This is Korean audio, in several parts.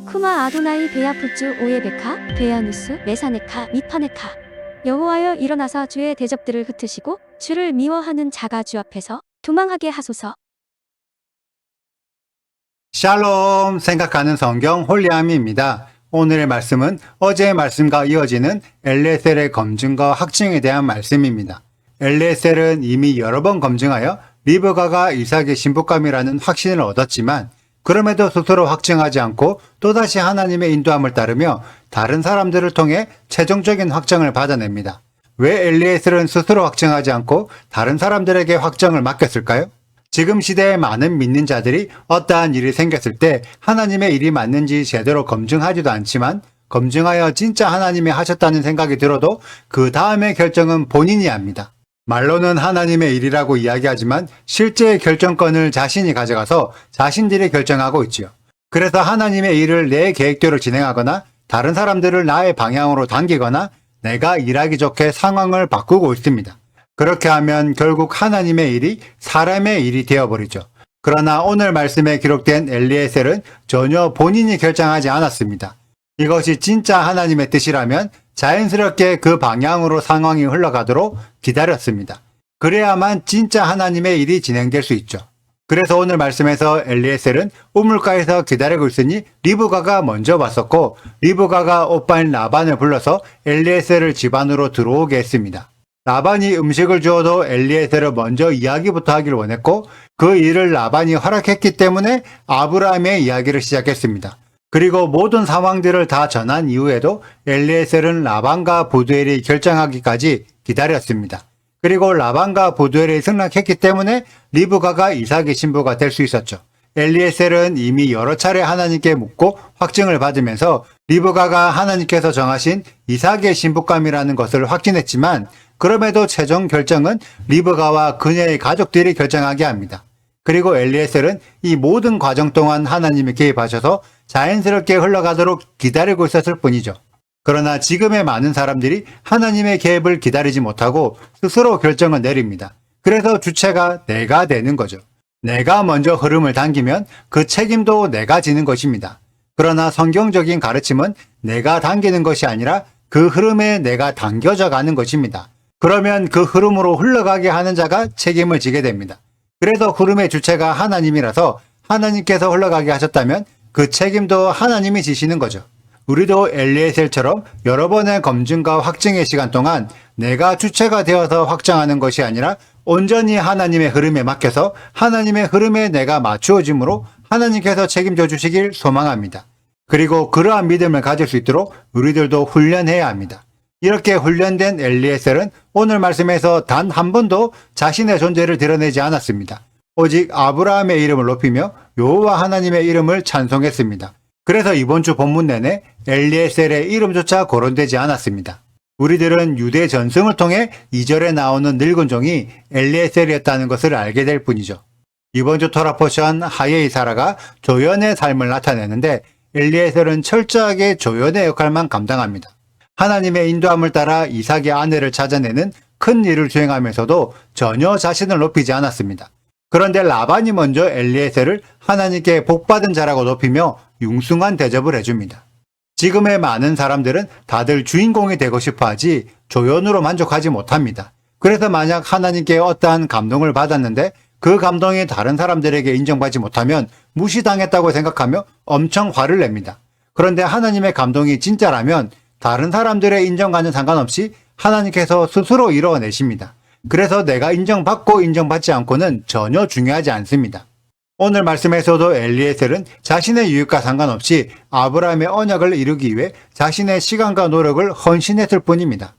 쿠마 아도나이 베야푸츠 오예베카 베야누스 메사네카 미파네카. 여호와여 일어나사 주의 대적들을 흩으시고 주를 미워하는 자가 주 앞에서 도망하게 하소서. 샬롬 생각하는 성경 홀리함입니다. 오늘의 말씀은 어제의 말씀과 이어지는 엘레셀의 검증과 확증에 대한 말씀입니다. 엘레셀은 이미 여러 번 검증하여 리브가가 이삭의 신부감이라는 확신을 얻었지만 그럼에도 스스로 확증하지 않고 또다시 하나님의 인도함을 따르며 다른 사람들을 통해 최종적인 확정을 받아냅니다. 왜 엘리에셀은 스스로 확증하지 않고 다른 사람들에게 확정을 맡겼을까요? 지금 시대에 많은 믿는 자들이 어떠한 일이 생겼을 때 하나님의 일이 맞는지 제대로 검증하지도 않지만 검증하여 진짜 하나님이 하셨다는 생각이 들어도 그 다음의 결정은 본인이 합니다. 말로는 하나님의 일이라고 이야기하지만 실제의 결정권을 자신이 가져가서 자신들이 결정하고 있지요. 그래서 하나님의 일을 내 계획대로 진행하거나 다른 사람들을 나의 방향으로 당기거나 내가 일하기 좋게 상황을 바꾸고 있습니다. 그렇게 하면 결국 하나님의 일이 사람의 일이 되어버리죠. 그러나 오늘 말씀에 기록된 엘리에셀은 전혀 본인이 결정하지 않았습니다. 이것이 진짜 하나님의 뜻이라면 자연스럽게 그 방향으로 상황이 흘러가도록 기다렸습니다. 그래야만 진짜 하나님의 일이 진행될 수 있죠. 그래서 오늘 말씀에서 엘리에셀은 우물가에서 기다리고 있으니 리브가가 먼저 왔었고 리브가가 오빠인 라반을 불러서 엘리에셀을 집 안으로 들어오게 했습니다. 라반이 음식을 주어도 엘리에셀을 먼저 이야기부터 하기를 원했고 그 일을 라반이 허락했기 때문에 아브라함의 이야기를 시작했습니다. 그리고 모든 상황들을 다 전한 이후에도 엘리에셀은 라반과 부두엘이 결정하기까지 기다렸습니다. 그리고 라반과 부두엘이 승낙했기 때문에 리브가가 이삭의 신부가 될 수 있었죠. 엘리에셀은 이미 여러 차례 하나님께 묻고 확증을 받으면서 리브가가 하나님께서 정하신 이삭의 신부감이라는 것을 확신했지만 그럼에도 최종 결정은 리브가와 그녀의 가족들이 결정하게 합니다. 그리고 엘리에셀은 이 모든 과정 동안 하나님이 개입하셔서 자연스럽게 흘러가도록 기다리고 있었을 뿐이죠. 그러나 지금의 많은 사람들이 하나님의 개입을 기다리지 못하고 스스로 결정을 내립니다. 그래서 주체가 내가 되는 거죠. 내가 먼저 흐름을 당기면 그 책임도 내가 지는 것입니다. 그러나 성경적인 가르침은 내가 당기는 것이 아니라 그 흐름에 내가 당겨져 가는 것입니다. 그러면 그 흐름으로 흘러가게 하는 자가 책임을 지게 됩니다. 그래서 흐름의 주체가 하나님이라서 하나님께서 흘러가게 하셨다면 그 책임도 하나님이 지시는 거죠. 우리도 엘리에셀처럼 여러 번의 검증과 확증의 시간 동안 내가 주체가 되어서 확정하는 것이 아니라 온전히 하나님의 흐름에 맡겨서 하나님의 흐름에 내가 맞추어짐으로 하나님께서 책임져 주시길 소망합니다. 그리고 그러한 믿음을 가질 수 있도록 우리들도 훈련해야 합니다. 이렇게 훈련된 엘리에셀은 오늘 말씀에서 단 한 번도 자신의 존재를 드러내지 않았습니다. 오직 아브라함의 이름을 높이며 여호와 하나님의 이름을 찬송했습니다. 그래서 이번 주 본문 내내 엘리에셀의 이름조차 거론되지 않았습니다. 우리들은 유대 전승을 통해 2절에 나오는 늙은 종이 엘리에셀이었다는 것을 알게 될 뿐이죠. 이번 주 토라 포션 하예이 사라가 조연의 삶을 나타내는데 엘리에셀은 철저하게 조연의 역할만 감당합니다. 하나님의 인도함을 따라 이삭의 아내를 찾아내는 큰 일을 수행하면서도 전혀 자신을 높이지 않았습니다. 그런데 라반이 먼저 엘리에셀을 하나님께 복받은 자라고 높이며 융숭한 대접을 해줍니다. 지금의 많은 사람들은 다들 주인공이 되고 싶어 하지 조연으로 만족하지 못합니다. 그래서 만약 하나님께 어떠한 감동을 받았는데 그 감동이 다른 사람들에게 인정받지 못하면 무시당했다고 생각하며 엄청 화를 냅니다. 그런데 하나님의 감동이 진짜라면 다른 사람들의 인정과는 상관없이 하나님께서 스스로 이루어내십니다. 그래서 내가 인정받고 인정받지 않고는 전혀 중요하지 않습니다. 오늘 말씀에서도 엘리에셀은 자신의 유익과 상관없이 아브라함의 언약을 이루기 위해 자신의 시간과 노력을 헌신했을 뿐입니다.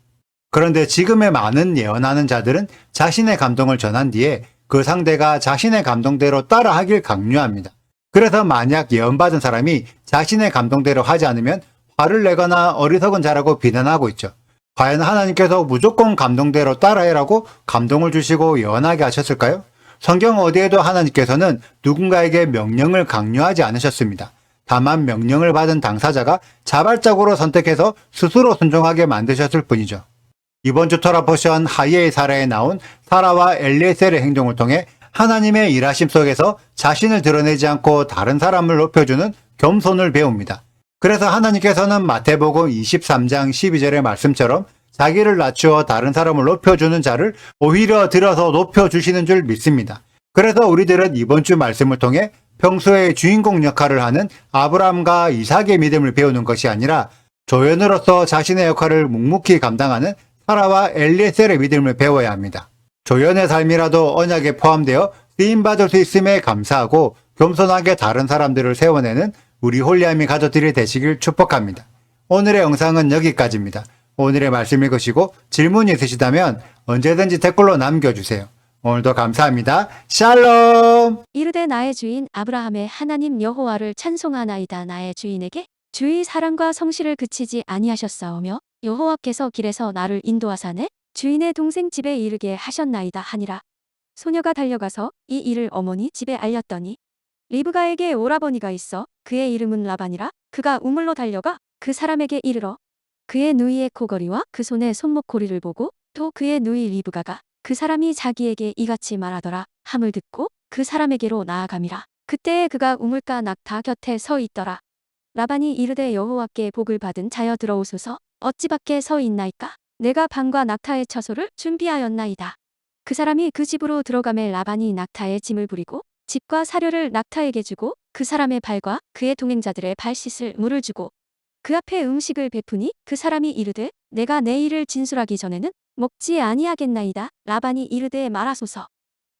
그런데 지금의 많은 예언하는 자들은 자신의 감동을 전한 뒤에 그 상대가 자신의 감동대로 따라하길 강요합니다. 그래서 만약 예언받은 사람이 자신의 감동대로 하지 않으면 화를 내거나 어리석은 자라고 비난하고 있죠. 과연 하나님께서 무조건 감동대로 따라해라고 감동을 주시고 예언하게 하셨을까요? 성경 어디에도 하나님께서는 누군가에게 명령을 강요하지 않으셨습니다. 다만 명령을 받은 당사자가 자발적으로 선택해서 스스로 순종하게 만드셨을 뿐이죠. 이번 주 토라 포션 하예의 사라에 나온 사라와 엘리에셀의 행동을 통해 하나님의 일하심 속에서 자신을 드러내지 않고 다른 사람을 높여주는 겸손을 배웁니다. 그래서 하나님께서는 마태복음 23장 12절의 말씀처럼 자기를 낮추어 다른 사람을 높여주는 자를 오히려 들어서 높여주시는 줄 믿습니다. 그래서 우리들은 이번 주 말씀을 통해 평소에 주인공 역할을 하는 아브라함과 이삭의 믿음을 배우는 것이 아니라 조연으로서 자신의 역할을 묵묵히 감당하는 사라와 엘리에셀의 믿음을 배워야 합니다. 조연의 삶이라도 언약에 포함되어 쓰임받을 수 있음에 감사하고 겸손하게 다른 사람들을 세워내는 우리 홀리함이 가족들이 되시길 축복합니다. 오늘의 영상은 여기까지입니다. 오늘의 말씀 읽으시고 질문 있으시다면 언제든지 댓글로 남겨주세요. 오늘도 감사합니다. 샬롬! 이르되 나의 주인 아브라함의 하나님 여호와를 찬송하나이다. 나의 주인에게 주의 사랑과 성실을 그치지 아니하셨사오며 여호와께서 길에서 나를 인도하사 내 주인의 동생 집에 이르게 하셨나이다 하니라. 소녀가 달려가서 이 일을 어머니 집에 알렸더니 리브가에게 오라버니가 있어 그의 이름은 라반이라. 그가 우물로 달려가 그 사람에게 이르러 그의 누이의 코걸이와 그 손의 손목고리를 보고 또 그의 누이 리브가가 그 사람이 자기에게 이같이 말하더라 함을 듣고 그 사람에게로 나아감이라. 그때에 그가 우물가 낙타 곁에 서 있더라. 라반이 이르되 여호와께 복을 받은 자여 들어오소서. 어찌 밖에 서 있나이까? 내가 방과 낙타의 처소를 준비하였나이다. 그 사람이 그 집으로 들어가매 라반이 낙타의 짐을 부리고 집과 사료를 낙타에게 주고 그 사람의 발과 그의 동행자들의 발 씻을 물을 주고 그 앞에 음식을 베푸니 그 사람이 이르되 내가 내 일을 진술하기 전에는 먹지 아니하겠나이다. 라반이 이르되 말하소서.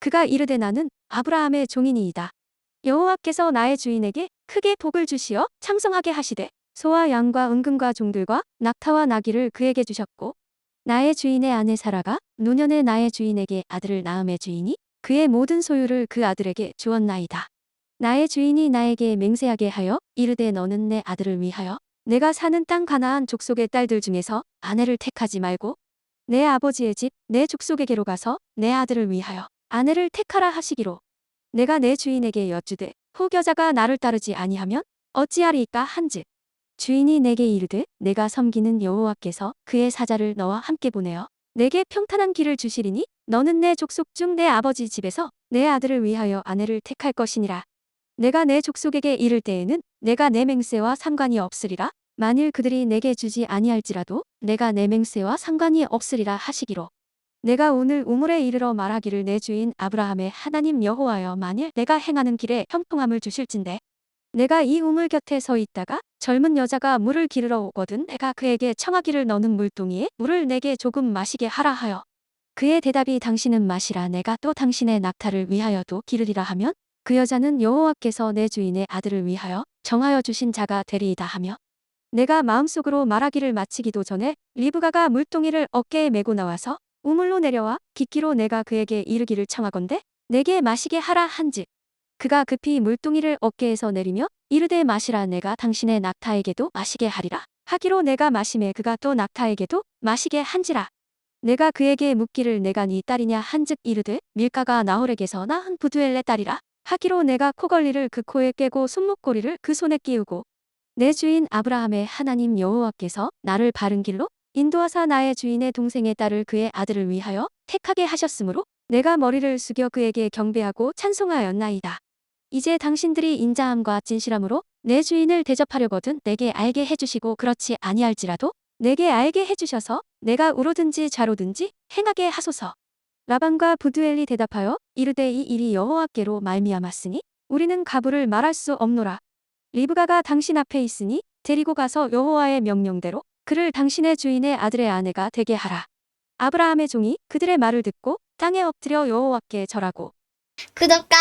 그가 이르되 나는 아브라함의 종이니이다. 여호와께서 나의 주인에게 크게 복을 주시어昌盛하게 하시되 소와 양과 은금과 종들과 낙타와 나귀를 그에게 주셨고 나의 주인의 아내 사라가 노년에 나의 주인에게 아들을 낳음의 주인이 그의 모든 소유를 그 아들에게 주었나이다. 나의 주인이 나에게 맹세하게 하여 이르되 너는 내 아들을 위하여 내가 사는 땅 가나안 족속의 딸들 중에서 아내를 택하지 말고 내 아버지의 집 내 족속에게로 가서 내 아들을 위하여 아내를 택하라 하시기로 내가 내 주인에게 여쭈되 혹 여자가 나를 따르지 아니하면 어찌하리이까 한즉 주인이 내게 이르되 내가 섬기는 여호와께서 그의 사자를 너와 함께 보내어 내게 평탄한 길을 주시리니 너는 내 족속 중 내 아버지 집에서 내 아들을 위하여 아내를 택할 것이니라. 내가 내 족속에게 이를 때에는 내가 내 맹세와 상관이 없으리라. 만일 그들이 내게 주지 아니할지라도 내가 내 맹세와 상관이 없으리라 하시기로 내가 오늘 우물에 이르러 말하기를 내 주인 아브라함의 하나님 여호와여 만일 내가 행하는 길에 형통함을 주실진대 내가 이 우물 곁에 서 있다가 젊은 여자가 물을 기르러 오거든 내가 그에게 청하기를 너는 물동이에 물을 내게 조금 마시게 하라 하여 그의 대답이 당신은 마시라 내가 또 당신의 낙타를 위하여도 기르리라 하면 그 여자는 여호와께서 내 주인의 아들을 위하여 정하여 주신 자가 되리이다 하며 내가 마음속으로 말하기를 마치기도 전에 리브가가 물동이를 어깨에 메고 나와서 우물로 내려와 깊기로 내가 그에게 이르기를 청하건대 내게 마시게 하라 한즉 그가 급히 물동이를 어깨에서 내리며 이르되 마시라 내가 당신의 낙타에게도 마시게 하리라 하기로 내가 마시매 그가 또 낙타에게도 마시게 한지라 내가 그에게 묻기를 내가 네 딸이냐 한즉 이르되 밀가가 나홀에게서 낳은 부두엘의 딸이라 하기로 내가 코걸리를 그 코에 꿰고 손목고리를 그 손에 끼우고 내 주인 아브라함의 하나님 여호와께서 나를 바른 길로 인도하사 나의 주인의 동생의 딸을 그의 아들을 위하여 택하게 하셨으므로 내가 머리를 숙여 그에게 경배하고 찬송하였나이다. 이제 당신들이 인자함과 진실함으로 내 주인을 대접하려거든 내게 알게 해주시고 그렇지 아니할지라도 내게 알게 해주셔서 내가 우로든지 좌로든지 행하게 하소서. 라반과 부두엘이 대답하여 이르되 이 일이 여호와께로 말미암았으니 우리는 가부를 말할 수 없노라. 리브가가 당신 앞에 있으니 데리고 가서 여호와의 명령대로 그를 당신의 주인의 아들의 아내가 되게 하라. 아브라함의 종이 그들의 말을 듣고 땅에 엎드려 여호와께 절하고 구독과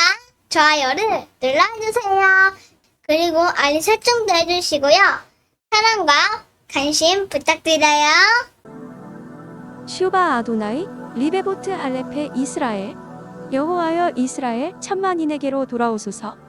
좋아요를 눌러주세요. 그리고 알림 설정도 해주시고요. 사랑과 관심 부탁드려요. 슈바 아도나이 리베보트 할레페 이스라엘 여호와여 이스라엘 천만인에게로 돌아오소서.